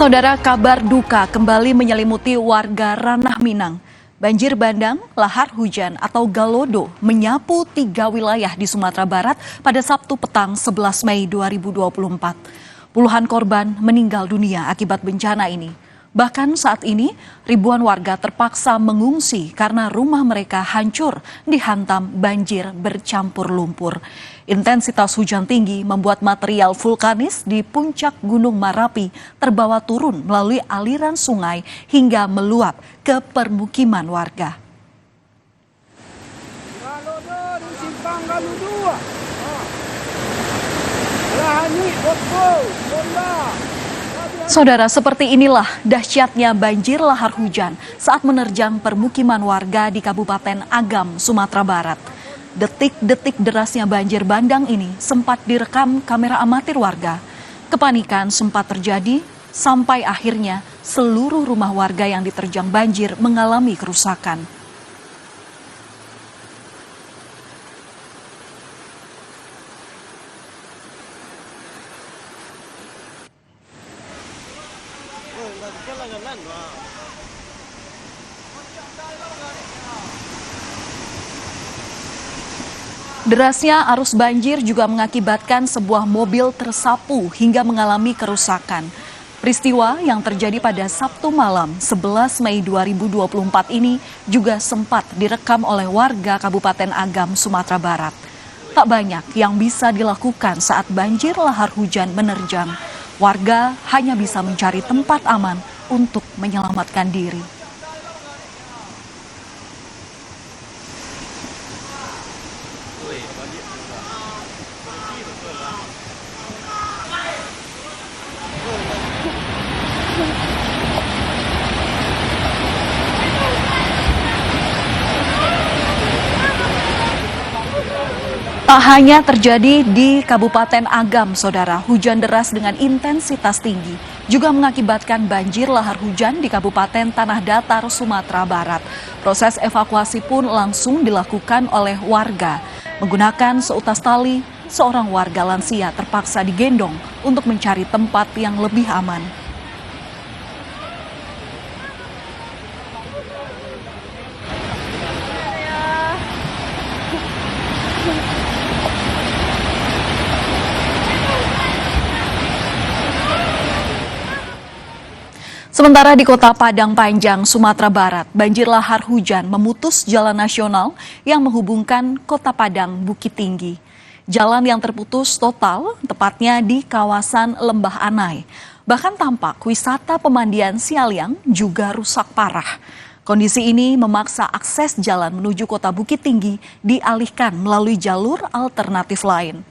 Saudara, kabar duka kembali menyelimuti warga Ranah Minang. Banjir bandang, lahar hujan atau galodo menyapu 3 wilayah di Sumatera Barat pada Sabtu petang 11 Mei 2024. Puluhan korban meninggal dunia akibat bencana ini. Bahkan saat ini, ribuan warga terpaksa mengungsi karena rumah mereka hancur dihantam banjir bercampur lumpur. Intensitas hujan tinggi membuat material vulkanis di puncak Gunung Marapi terbawa turun melalui aliran sungai hingga meluap ke permukiman warga. Saudara, seperti inilah dahsyatnya banjir lahar hujan saat menerjang permukiman warga di Kabupaten Agam, Sumatera Barat. Detik-detik derasnya banjir bandang ini sempat direkam kamera amatir warga. Kepanikan sempat terjadi sampai akhirnya seluruh rumah warga yang diterjang banjir mengalami kerusakan. Derasnya arus banjir juga mengakibatkan sebuah mobil tersapu hingga mengalami kerusakan. Peristiwa yang terjadi pada Sabtu malam 11 Mei 2024 ini juga sempat direkam oleh warga Kabupaten Agam, Sumatera Barat. Tak banyak yang bisa dilakukan saat banjir lahar hujan menerjang. Warga hanya bisa mencari tempat aman untuk menyelamatkan diri. Tak hanya terjadi di Kabupaten Agam, saudara, hujan deras dengan intensitas tinggi juga mengakibatkan banjir lahar hujan di Kabupaten Tanah Datar, Sumatera Barat. Proses evakuasi pun langsung dilakukan oleh warga. Menggunakan seutas tali, seorang warga lansia terpaksa digendong untuk mencari tempat yang lebih aman. Sementara di Kota Padang Panjang, Sumatera Barat, banjir lahar hujan memutus jalan nasional yang menghubungkan Kota Padang Bukit Tinggi. Jalan yang terputus total, tepatnya di kawasan Lembah Anai. Bahkan tampak wisata pemandian Sialiang juga rusak parah. Kondisi ini memaksa akses jalan menuju Kota Bukit Tinggi dialihkan melalui jalur alternatif lain.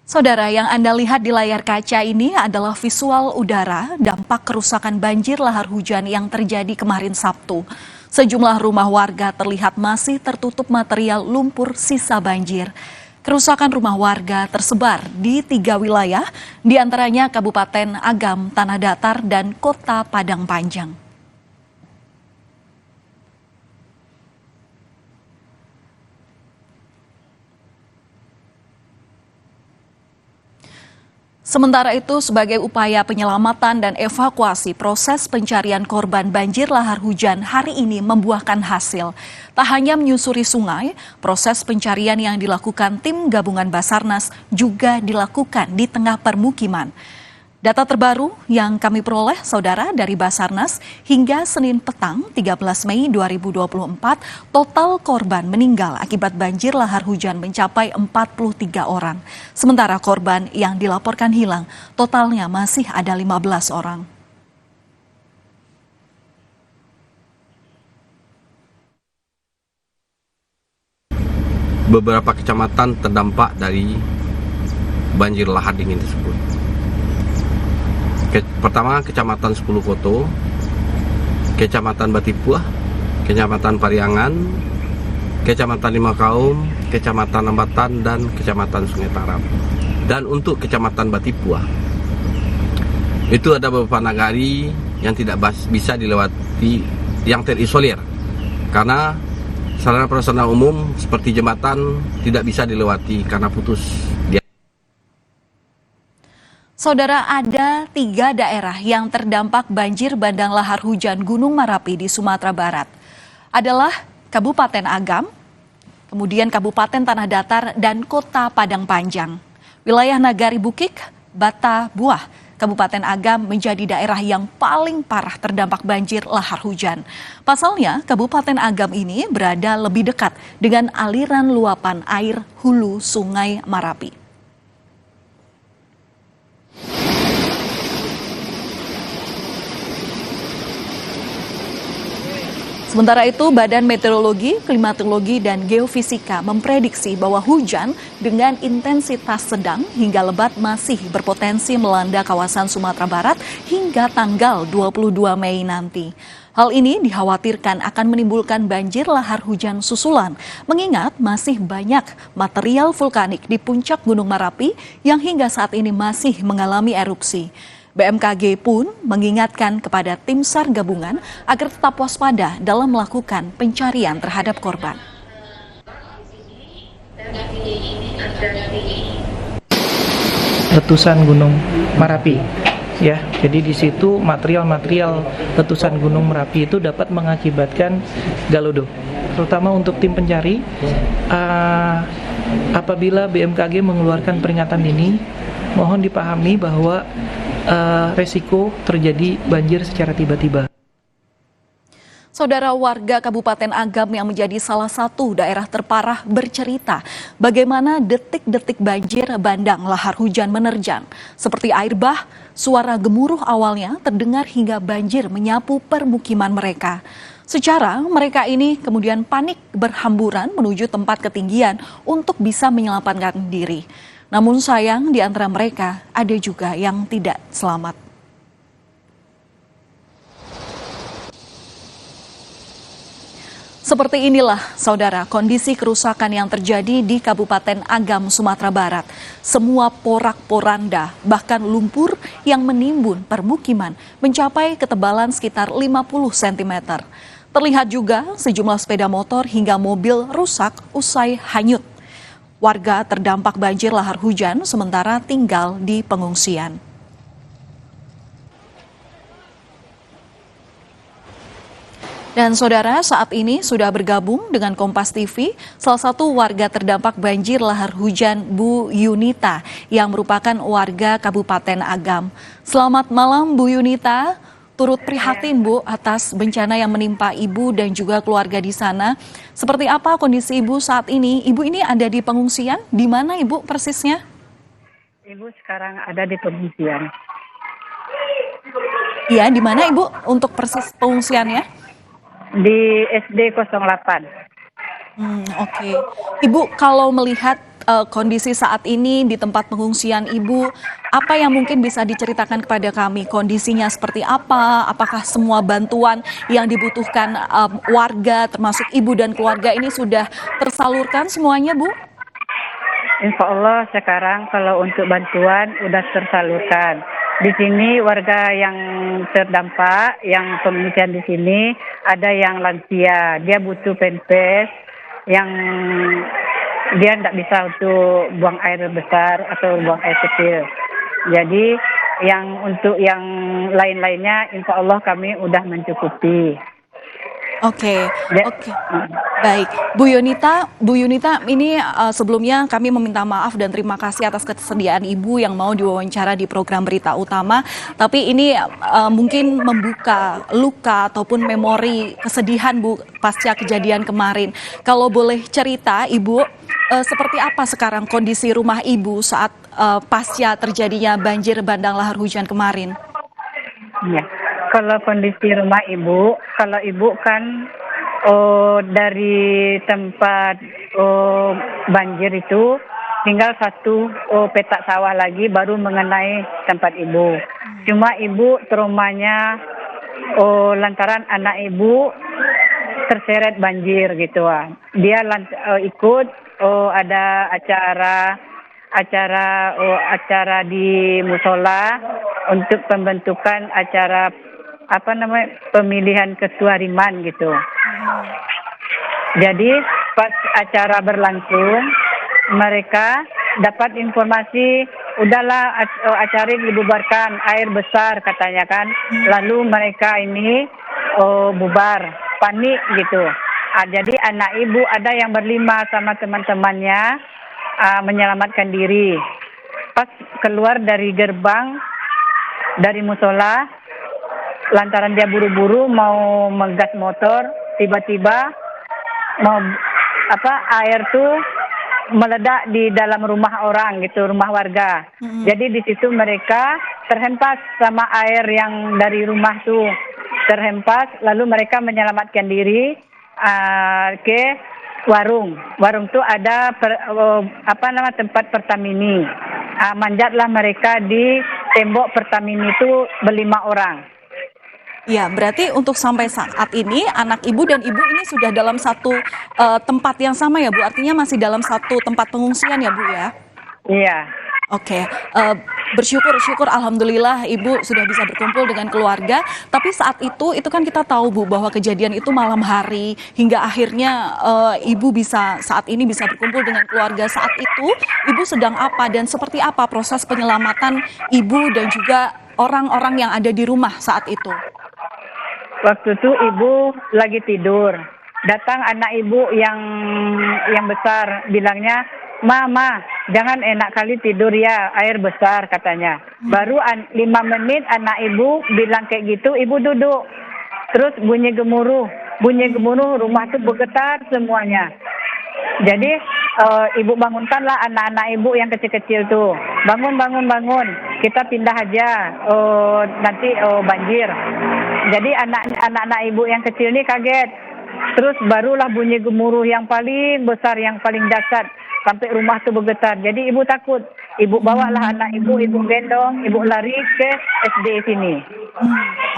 Saudara, yang Anda lihat di layar kaca ini adalah visual udara dampak kerusakan banjir lahar hujan yang terjadi kemarin Sabtu. Sejumlah rumah warga terlihat masih tertutup material lumpur sisa banjir. Kerusakan rumah warga tersebar di 3 wilayah, diantaranya Kabupaten Agam, Tanah Datar, dan Kota Padang Panjang. Sementara itu, sebagai upaya penyelamatan dan evakuasi, proses pencarian korban banjir lahar hujan hari ini membuahkan hasil. Tak hanya menyusuri sungai, proses pencarian yang dilakukan tim gabungan Basarnas juga dilakukan di tengah permukiman. Data terbaru yang kami peroleh, saudara, dari Basarnas hingga Senin petang 13 Mei 2024, total korban meninggal akibat banjir lahar hujan mencapai 43 orang. Sementara korban yang dilaporkan hilang, totalnya masih ada 15 orang. Beberapa kecamatan terdampak dari banjir lahar dingin tersebut. Pertama, Kecamatan 10 Koto, Kecamatan Batipuah, Kecamatan Pariangan, Kecamatan Lima Kaum, Kecamatan Lambatan, dan Kecamatan Sungai Tarap. Dan untuk Kecamatan Batipuah, itu ada beberapa nagari yang tidak bisa dilewati, yang terisolir. Karena sarana prasarana umum seperti jembatan tidak bisa dilewati karena putus. Saudara, ada 3 daerah yang terdampak banjir bandang lahar hujan Gunung Merapi di Sumatera Barat. Adalah Kabupaten Agam, kemudian Kabupaten Tanah Datar, dan Kota Padang Panjang. Wilayah Nagari Bukik, Bata Buah, Kabupaten Agam menjadi daerah yang paling parah terdampak banjir lahar hujan. Pasalnya, Kabupaten Agam ini berada lebih dekat dengan aliran luapan air hulu Sungai Marapi. Sementara itu, Badan Meteorologi, Klimatologi, dan Geofisika memprediksi bahwa hujan dengan intensitas sedang hingga lebat masih berpotensi melanda kawasan Sumatera Barat hingga tanggal 22 Mei nanti. Hal ini dikhawatirkan akan menimbulkan banjir lahar hujan susulan, mengingat masih banyak material vulkanik di puncak Gunung Merapi yang hingga saat ini masih mengalami erupsi. BMKG pun mengingatkan kepada tim SAR gabungan agar tetap waspada dalam melakukan pencarian terhadap korban. Letusan Gunung Merapi, ya. Jadi di situ material letusan Gunung Merapi itu dapat mengakibatkan galodo, terutama untuk tim pencari. Apabila BMKG mengeluarkan peringatan ini, mohon dipahami bahwa resiko terjadi banjir secara tiba-tiba. Saudara, warga Kabupaten Agam yang menjadi salah satu daerah terparah bercerita bagaimana detik-detik banjir bandang lahar hujan menerjang. Seperti air bah, suara gemuruh awalnya terdengar hingga banjir menyapu permukiman mereka. Secara mereka ini kemudian panik berhamburan menuju tempat ketinggian untuk bisa menyelamatkan diri. Namun sayang di antara mereka ada juga yang tidak selamat. Seperti inilah, saudara, kondisi kerusakan yang terjadi di Kabupaten Agam, Sumatera Barat. Semua porak-poranda, bahkan lumpur yang menimbun permukiman mencapai ketebalan sekitar 50 cm. Terlihat juga sejumlah sepeda motor hingga mobil rusak usai hanyut. Warga terdampak banjir lahar hujan sementara tinggal di pengungsian. Dan saudara, saat ini sudah bergabung dengan Kompas TV salah satu warga terdampak banjir lahar hujan, Bu Yunita, yang merupakan warga Kabupaten Agam. Selamat malam, Bu Yunita. Turut prihatin, Bu, atas bencana yang menimpa Ibu dan juga keluarga di sana. Seperti apa kondisi Ibu saat ini? Ibu ini ada di pengungsian, di mana Ibu persisnya? Ibu sekarang ada di pengungsian. Iya, di mana Ibu untuk persis pengungsiannya? Di SD 08. Oke. Ibu, kalau melihat kondisi saat ini di tempat pengungsian Ibu, apa yang mungkin bisa diceritakan kepada kami? Kondisinya seperti apa? Apakah semua bantuan yang dibutuhkan warga, termasuk Ibu dan keluarga ini sudah tersalurkan semuanya, Bu? Insya Allah sekarang kalau untuk bantuan udah tersalurkan. Di sini warga yang terdampak, yang pengungsian di sini ada yang lansia, dia butuh pempes, yang dia tidak bisa untuk buang air besar atau buang air kecil. Jadi yang untuk yang lain-lainnya insya Allah kami udah mencukupi. Oke. Baik, Bu Yunita, ini sebelumnya kami meminta maaf dan terima kasih atas kesediaan Ibu yang mau diwawancara di program Berita Utama. Tapi ini mungkin membuka luka ataupun memori kesedihan, Bu, pasca kejadian kemarin. Kalau boleh cerita, Ibu, seperti apa sekarang kondisi rumah Ibu saat pasca terjadinya banjir bandang lahar hujan kemarin? Ya. Kalau kondisi rumah Ibu, kalau Ibu kan dari tempat banjir itu tinggal satu petak sawah lagi baru mengenai tempat Ibu. Cuma Ibu traumanya lantaran anak Ibu terseret banjir gitu. Dia ikut ada acara di musola untuk pembentukan acara pemilihan ketua Riman gitu. Jadi pas acara berlangsung, mereka dapat informasi, udahlah acara dibubarkan, air besar katanya kan. Lalu mereka ini bubar, panik gitu. Jadi anak ibu ada yang berlima sama teman-temannya menyelamatkan diri. Pas keluar dari gerbang, dari musola, lantaran dia buru-buru mau menggas motor, tiba-tiba air tuh meledak di dalam rumah orang gitu, rumah warga. Jadi di situ mereka terhempas sama air yang dari rumah tuh terhempas, lalu mereka menyelamatkan diri ke warung. Warung tuh ada tempat Pertamini. Manjatlah mereka di tembok Pertamini itu berlima orang. Ya, berarti untuk sampai saat ini anak ibu dan ibu ini sudah dalam satu tempat yang sama ya Bu? Artinya masih dalam satu tempat pengungsian ya Bu ya? Iya. Oke, bersyukur alhamdulillah ibu sudah bisa berkumpul dengan keluarga. Tapi saat itu kan kita tahu Bu bahwa kejadian itu malam hari hingga akhirnya ibu saat ini bisa berkumpul dengan keluarga. Saat itu ibu sedang apa dan seperti apa proses penyelamatan ibu dan juga orang-orang yang ada di rumah saat itu? Waktu itu ibu lagi tidur. Datang anak ibu yang besar, bilangnya, "Mama, jangan enak kali tidur ya, air besar," katanya. Baru 5 menit anak ibu bilang kayak gitu, ibu duduk. Terus bunyi gemuruh, rumah tuh bergetar semuanya. Jadi ibu bangunkanlah anak-anak ibu yang kecil-kecil tuh. Bangun, kita pindah aja, nanti banjir. Jadi anak-anak ibu yang kecil ini kaget. Terus barulah bunyi gemuruh yang paling besar, yang paling dahsyat. Sampai rumah tuh bergetar. Jadi ibu takut. Ibu bawalah anak ibu gendong, ibu lari ke SD sini.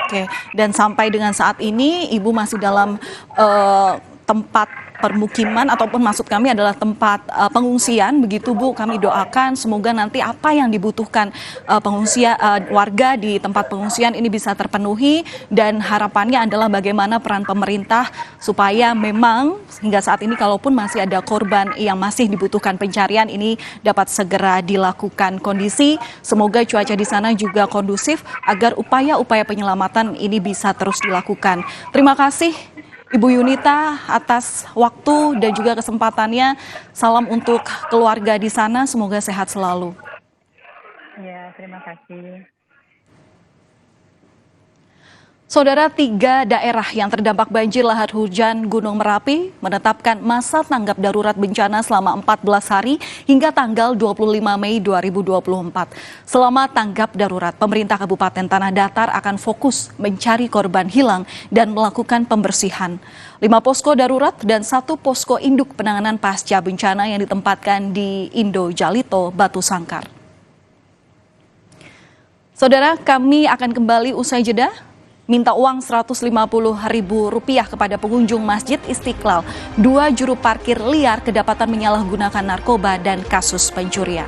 Oke. Dan sampai dengan saat ini ibu masih dalam tempat permukiman ataupun maksud kami adalah tempat pengungsian begitu Bu. Kami doakan semoga nanti apa yang dibutuhkan warga di tempat pengungsian ini bisa terpenuhi, dan harapannya adalah bagaimana peran pemerintah supaya memang hingga saat ini kalaupun masih ada korban yang masih dibutuhkan pencarian ini dapat segera dilakukan. Kondisi semoga cuaca di sana juga kondusif agar upaya-upaya penyelamatan ini bisa terus dilakukan. Terima kasih Ibu Yunita atas waktu dan juga kesempatannya. Salam untuk keluarga di sana, semoga sehat selalu. Ya, terima kasih. Saudara, 3 daerah yang terdampak banjir lahar hujan Gunung Merapi menetapkan masa tanggap darurat bencana selama 14 hari hingga tanggal 25 Mei 2024. Selama tanggap darurat, pemerintah Kabupaten Tanah Datar akan fokus mencari korban hilang dan melakukan pembersihan. 5 posko darurat dan 1 posko induk penanganan pasca bencana yang ditempatkan di Indo Jalito, Batu Sangkar. Saudara, kami akan kembali usai jeda. Minta uang Rp150.000 kepada pengunjung Masjid Istiqlal. 2 juru parkir liar kedapatan menyalahgunakan narkoba dan kasus pencurian.